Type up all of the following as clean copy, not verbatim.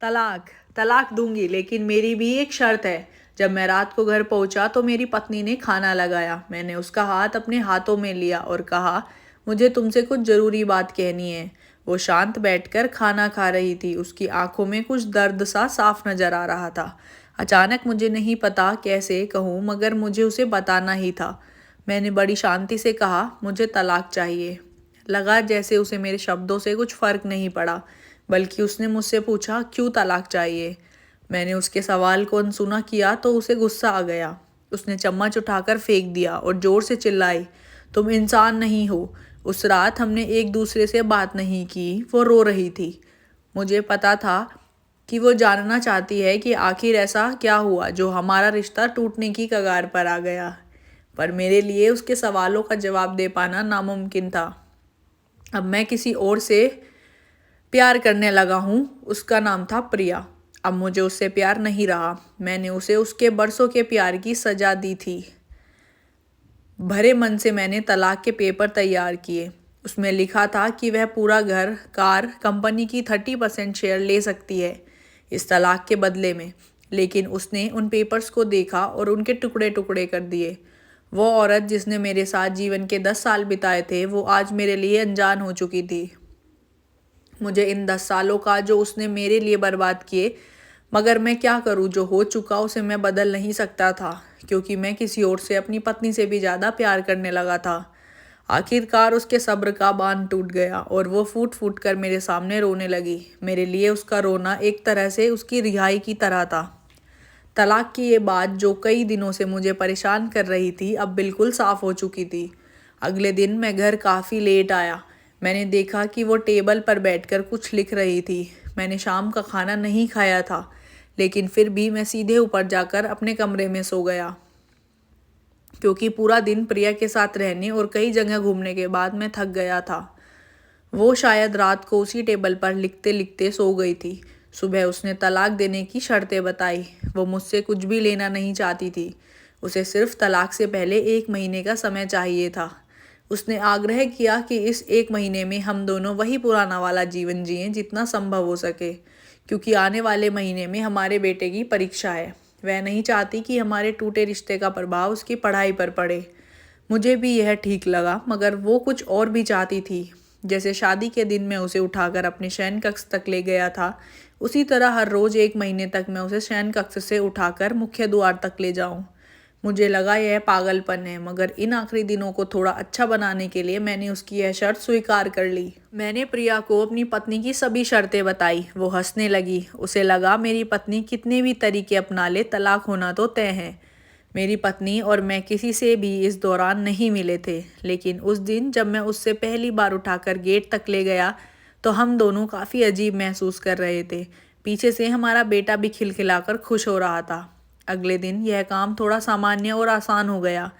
तलाक तलाक दूंगी, लेकिन मेरी भी एक शर्त है। जब मैं रात को घर पहुंचा तो मेरी पत्नी ने खाना लगाया। मैंने उसका हाथ अपने हाथों में लिया और कहा, मुझे तुमसे कुछ ज़रूरी बात कहनी है। वो शांत बैठकर खाना खा रही थी। उसकी आंखों में कुछ दर्द सा साफ नजर आ रहा था। अचानक, मुझे नहीं पता कैसे कहूँ, मगर मुझे उसे बताना ही था। मैंने बड़ी शांति से कहा, मुझे तलाक चाहिए। लगा जैसे उसे मेरे शब्दों से कुछ फर्क नहीं पड़ा, बल्कि उसने मुझसे पूछा, क्यों तलाक चाहिए। मैंने उसके सवाल को अनसुना किया तो उसे गुस्सा आ गया। उसने चम्मच उठाकर फेंक दिया और जोर से चिल्लाई, तुम इंसान नहीं हो। उस रात हमने एक दूसरे से बात नहीं की। वो रो रही थी। मुझे पता था कि वो जानना चाहती है कि आखिर ऐसा क्या हुआ जो हमारा रिश्ता टूटने की कगार पर आ गया। पर मेरे लिए उसके सवालों का जवाब दे पाना नामुमकिन था। अब मैं किसी और से प्यार करने लगा हूँ। उसका नाम था प्रिया। अब मुझे उससे प्यार नहीं रहा। मैंने उसे उसके बरसों के प्यार की सजा दी थी। भरे मन से मैंने तलाक के पेपर तैयार किए। उसमें लिखा था कि वह पूरा घर, कार, कंपनी की 30% शेयर ले सकती है इस तलाक के बदले में। लेकिन उसने उन पेपर्स को देखा और उनके टुकड़े टुकड़े कर दिए। वो औरत जिसने मेरे साथ जीवन के 10 साल बिताए थे, वो आज मेरे लिए अनजान हो चुकी थी। मुझे इन 10 सालों का जो उसने मेरे लिए बर्बाद किए, मगर मैं क्या करूं, जो हो चुका उसे मैं बदल नहीं सकता था, क्योंकि मैं किसी और से, अपनी पत्नी से भी ज़्यादा प्यार करने लगा था। आखिरकार उसके सब्र का बांध टूट गया और वो फूट फूट कर मेरे सामने रोने लगी। मेरे लिए उसका रोना एक तरह से उसकी रिहाई की तरह था। तलाक की ये बात जो कई दिनों से मुझे परेशान कर रही थी, अब बिल्कुल साफ हो चुकी थी। अगले दिन मैं घर काफ़ी लेट आया। मैंने देखा कि वो टेबल पर बैठकर कुछ लिख रही थी। मैंने शाम का खाना नहीं खाया था, लेकिन फिर भी मैं सीधे ऊपर जाकर अपने कमरे में सो गया, क्योंकि पूरा दिन प्रिया के साथ रहने और कई जगह घूमने के बाद मैं थक गया था। वो शायद रात को उसी टेबल पर लिखते लिखते सो गई थी। सुबह उसने तलाक देने की शर्तें बताई। वो मुझसे कुछ भी लेना नहीं चाहती थी। उसे सिर्फ तलाक से पहले 1 महीने का समय चाहिए था। उसने आग्रह किया कि इस 1 महीने में हम दोनों वही पुराना वाला जीवन जिएं जितना संभव हो सके, क्योंकि आने वाले महीने में हमारे बेटे की परीक्षा है। वह नहीं चाहती कि हमारे टूटे रिश्ते का प्रभाव उसकी पढ़ाई पर पड़े। मुझे भी यह ठीक लगा, मगर वो कुछ और भी चाहती थी। जैसे शादी के दिन मैं उसे उठाकर अपने शयन कक्ष तक ले गया था, उसी तरह हर रोज 1 महीने तक मैं उसे शयन कक्ष से उठाकर मुख्य द्वार तक ले जाऊं। मुझे लगा यह पागलपन है, मगर इन आखिरी दिनों को थोड़ा अच्छा बनाने के लिए मैंने उसकी यह शर्त स्वीकार कर ली। मैंने प्रिया को अपनी पत्नी की सभी शर्तें बताई। वो हंसने लगी। उसे लगा मेरी पत्नी कितने भी तरीके अपना ले, तलाक होना तो तय है। मेरी पत्नी और मैं किसी से भी इस दौरान नहीं मिले थे, लेकिन उस दिन जब मैं उससे पहली बार उठाकर गेट तक ले गया तो हम दोनों काफ़ी अजीब महसूस कर रहे थे। पीछे से हमारा बेटा भी खिलखिलाकर खुश हो रहा था। अगले दिन यह काम थोड़ा सामान्य और आसान हो गया।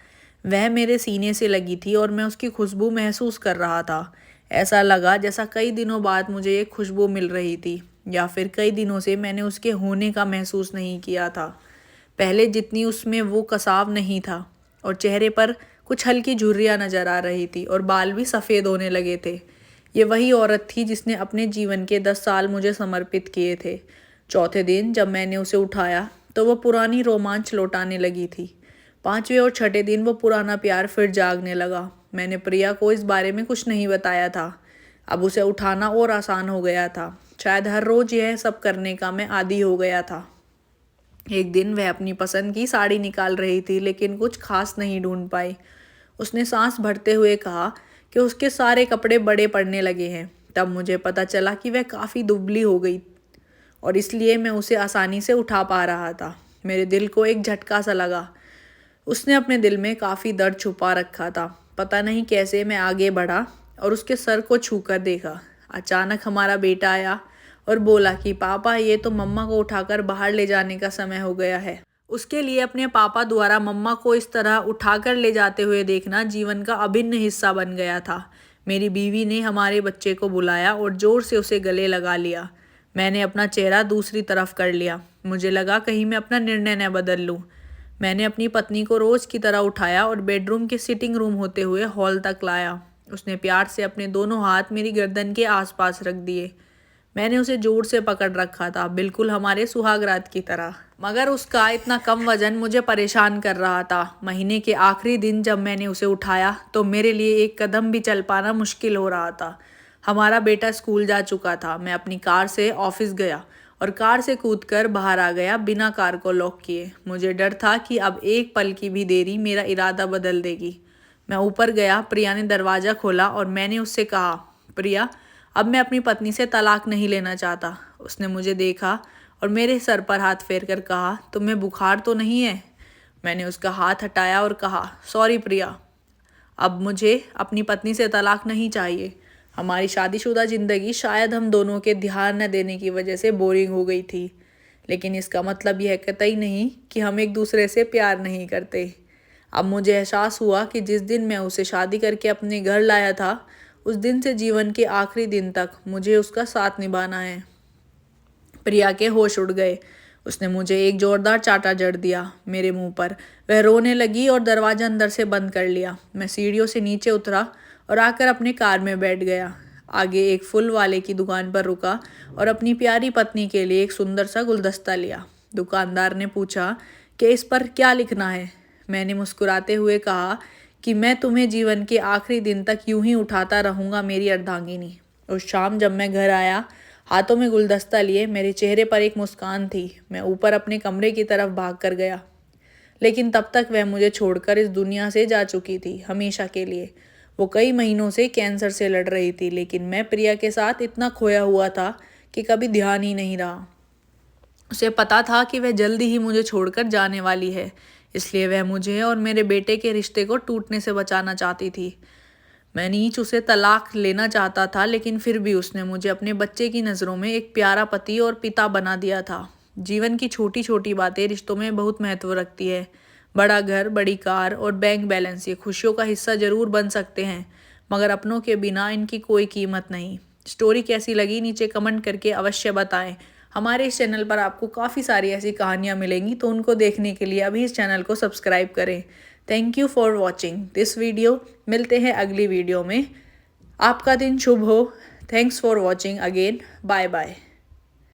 वह मेरे सीने से लगी थी और मैं उसकी खुशबू महसूस कर रहा था। ऐसा लगा जैसा कई दिनों बाद मुझे एक खुशबू मिल रही थी, या फिर कई दिनों से मैंने उसके होने का महसूस नहीं किया था। पहले जितनी उसमें वो कसाव नहीं था, और चेहरे पर कुछ हल्की झुर्रियाँ नजर आ रही थी और बाल भी सफ़ेद होने लगे थे। ये वही औरत थी जिसने अपने जीवन के 10 साल मुझे समर्पित किए थे। चौथे दिन जब मैंने उसे उठाया तो वो पुरानी रोमांच लौटाने लगी थी। पांचवें और छठे दिन वो पुराना प्यार फिर जागने लगा। मैंने प्रिया को इस बारे में कुछ नहीं बताया था। अब उसे उठाना और आसान हो गया था। शायद हर रोज यह सब करने का मैं आदी हो गया था। एक दिन वह अपनी पसंद की साड़ी निकाल रही थी, लेकिन कुछ खास नहीं ढूंढ पाई। उसने सांस भरते हुए कहा कि उसके सारे कपड़े बड़े पड़ने लगे हैं। तब मुझे पता चला कि वह काफ़ी दुबली हो गई और इसलिए मैं उसे आसानी से उठा पा रहा था। मेरे दिल को एक झटका सा लगा। उसने अपने दिल में काफ़ी दर्द छुपा रखा था। पता नहीं कैसे मैं आगे बढ़ा और उसके सर को छूकर देखा। अचानक हमारा बेटा आया और बोला कि पापा, ये तो मम्मा को उठाकर बाहर ले जाने का समय हो गया है। उसके लिए अपने पापा द्वारा मम्मा को इस तरह उठाकर ले जाते हुए देखना जीवन का अभिन्न हिस्सा बन गया था। मेरी बीवी ने हमारे बच्चे को बुलाया और जोर से उसे गले लगा लिया। मैंने अपना चेहरा दूसरी तरफ कर लिया। मुझे लगा कहीं मैं अपना निर्णय न बदल लूं। मैंने अपनी पत्नी को रोज की तरह उठाया और बेडरूम के सिटिंग रूम होते हुए हॉल तक लाया। उसने प्यार से अपने दोनों हाथ मेरी गर्दन के आसपास रख दिए। मैंने उसे जोर से पकड़ रखा था, बिल्कुल हमारे सुहागरात की तरह। मगर उसका इतना कम वजन मुझे परेशान कर रहा था। महीने के आखिरी दिन जब मैंने उसे उठाया तो मेरे लिए एक कदम भी चल पाना मुश्किल हो रहा था। हमारा बेटा स्कूल जा चुका था। मैं अपनी कार से ऑफिस गया और कार से कूदकर बाहर आ गया बिना कार को लॉक किए। मुझे डर था कि अब एक पल की भी देरी मेरा इरादा बदल देगी। मैं ऊपर गया, प्रिया ने दरवाज़ा खोला और मैंने उससे कहा, प्रिया, अब मैं अपनी पत्नी से तलाक नहीं लेना चाहता। उसने मुझे देखा और मेरे सर पर हाथ फेर कर कहा, तुम्हें बुखार तो नहीं है? मैंने उसका हाथ हटाया और कहा, सॉरी प्रिया, अब मुझे अपनी पत्नी से तलाक नहीं चाहिए। हमारी शादीशुदा ज़िंदगी शायद हम दोनों के ध्यान न देने की वजह से बोरिंग हो गई थी, लेकिन इसका मतलब यह कतई नहीं कि हम एक दूसरे से प्यार नहीं करते। अब मुझे एहसास हुआ कि जिस दिन मैं उसे शादी करके अपने घर लाया था, उस दिन से जीवन के आखिरी दिन तक मुझे उसका साथ निभाना है। प्रिया के होश उड़ गए। उसने मुझे एक जोरदार चांटा जड़ दिया मेरे मुंह पर। वह रोने लगी और दरवाज़ा अंदर से बंद कर लिया। मैं सीढ़ियों से नीचे उतरा और आकर अपनी कार में बैठ गया। आगे एक फूल वाले की दुकान पर रुका और अपनी प्यारी पत्नी के लिए एक सुंदर सा गुलदस्ता लिया। दुकानदार ने पूछा कि इस पर क्या लिखना है। मैंने मुस्कुराते हुए कहा कि मैं तुम्हें जीवन के आखिरी दिन तक यूं ही उठाता रहूँगा मेरी अर्धांगिनी। उस शाम जब मैं घर आया, हाथों में गुलदस्ता लिए, मेरे चेहरे पर एक मुस्कान थी। मैं ऊपर अपने कमरे की तरफ भाग कर गया, लेकिन तब तक वह मुझे छोड़कर इस दुनिया से जा चुकी थी, हमेशा के लिए। वो कई महीनों से कैंसर से लड़ रही थी, लेकिन मैं प्रिया के साथ इतना खोया हुआ था कि कभी ध्यान ही नहीं रहा। उसे पता था कि वह जल्दी ही मुझे छोड़कर जाने वाली है, इसलिए वह मुझे और मेरे बेटे के रिश्ते को टूटने से बचाना चाहती थी। मैं नीच उसे तलाक लेना चाहता था, लेकिन फिर भी उसने मुझे अपने बच्चे की नज़रों में एक प्यारा पति और पिता बना दिया था। जीवन की छोटी छोटी बातें रिश्तों में बहुत महत्व रखती है। बड़ा घर, बड़ी कार और बैंक बैलेंस ये खुशियों का हिस्सा जरूर बन सकते हैं, मगर अपनों के बिना इनकी कोई कीमत नहीं। स्टोरी कैसी लगी नीचे कमेंट करके अवश्य बताएं। हमारे इस चैनल पर आपको काफ़ी सारी ऐसी कहानियाँ मिलेंगी, तो उनको देखने के लिए अभी इस चैनल को सब्सक्राइब करें। Thank you for watching this video. मिलते हैं अगली वीडियो में। आपका दिन शुभ हो। Thanks for watching again. Bye bye.